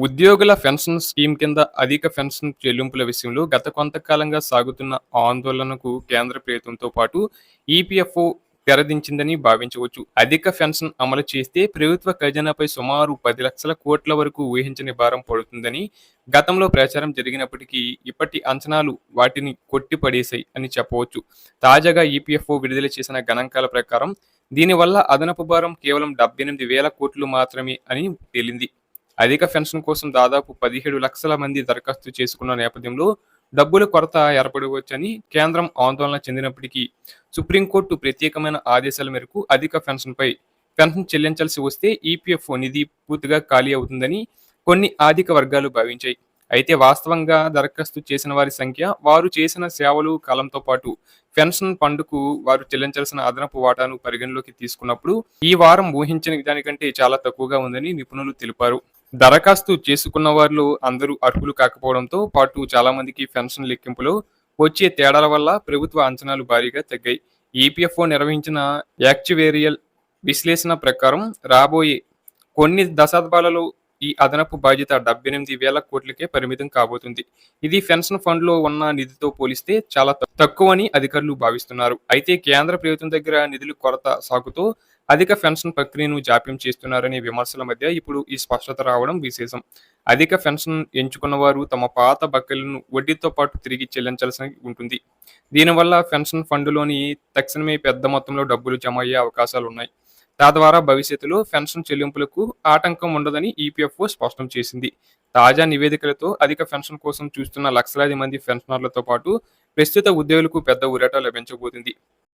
ఉద్యోగుల pension scheme కింద అధిక పెన్షన్ చెల్లింపుల విషయంలో గత కొంతకాలంగా సాగుతున్న ఆందోళనకు కేంద్ర ప్రభుత్వంతో పాటు ఈపీఎఫ్ఓ తెరదించిందని భావించవచ్చు. అధిక పెన్షన్ అమలు చేస్తే ప్రభుత్వ ఖజానాపై సుమారు 10 లక్షల కోట్ల వరకు ఊహించని భారం పడుతుందని గతంలో ప్రచారం జరిగినప్పటికీ ఇప్పటి అంచనాలు వాటిని కొట్టిపడేశాయి అని చెప్పవచ్చు. తాజాగా ఈపీఎఫ్ఓ విడుదల చేసిన గణాంకాల ప్రకారం దీనివల్ల అదనపు భారం కేవలం 78,000 కోట్లు మాత్రమే అని తేలింది. అధిక పెన్షన్ కోసం దాదాపు 17 లక్షల మంది దరఖాస్తు చేసుకున్న నేపథ్యంలో డబ్బుల కొరత ఏర్పడవచ్చని కేంద్రం ఆందోళన చెందినప్పటికీ సుప్రీంకోర్టు ప్రత్యేకమైన ఆదేశాల మేరకు అధిక పెన్షన్ చెల్లించాల్సి వస్తే ఈపీఎఫ్ఓ నిధి పూర్తిగా ఖాళీ అవుతుందని కొన్ని ఆర్థిక వర్గాలు భావించాయి. అయితే వాస్తవంగా దరఖాస్తు చేసిన వారి సంఖ్య, వారు చేసిన సేవలు కాలంతో పాటు పెన్షన్ ఫండ్కు వారు చెల్లించాల్సిన అదనపు వాటాను పరిగణలోకి తీసుకున్నప్పుడు ఈ వారం ఊహించిన దానికంటే చాలా తక్కువగా ఉందని నిపుణులు తెలిపారు. దరఖాస్తు చేసుకున్న వారిలో అందరూ అర్హులు కాకపోవడంతో పాటు చాలా మందికి పెన్షన్ లెక్కింపులో వచ్చే తేడాల వల్ల ప్రభుత్వ అంచనాలు భారీగా తగ్గాయి. ఈపీఎఫ్ఓ నిర్వహించిన యాక్చువేరియల్ విశ్లేషణ ప్రకారం రాబోయే కొన్ని దశాబ్దాలలో ఈ అదనపు బాధ్యత 78,000 కోట్లకే పరిమితం కాబోతుంది. ఇది పెన్షన్ ఫండ్లో ఉన్న నిధితో పోలిస్తే చాలా తక్కువని అధికారులు భావిస్తున్నారు. అయితే కేంద్ర ప్రభుత్వం దగ్గర నిధుల కొరత సాకుతో అధిక పెన్షన్ ప్రక్రియను జాప్యం చేస్తున్నారనే విమర్శల మధ్య ఇప్పుడు ఈ స్పష్టత రావడం విశేషం. అధిక పెన్షన్ ఎంచుకున్న వారు తమ పాత బకాయిలను వడ్డీతో పాటు తిరిగి చెల్లించాల్సి ఉంటుంది. దీనివల్ల పెన్షన్ ఫండ్లోని తక్షణమే పెద్ద మొత్తంలో డబ్బులు జమ అయ్యే అవకాశాలున్నాయి. తద్వారా భవిష్యత్తులో పెన్షన్ చెల్లింపులకు ఆటంకం ఉండదని ఈపీఎఫ్ఓ స్పష్టం చేసింది. తాజా నివేదికలతో అధిక పెన్షన్ కోసం చూస్తున్న లక్షలాది మంది పెన్షనర్లతో పాటు ప్రస్తుత ఉద్యోగులకు పెద్ద ఊరట లభించబోతుంది.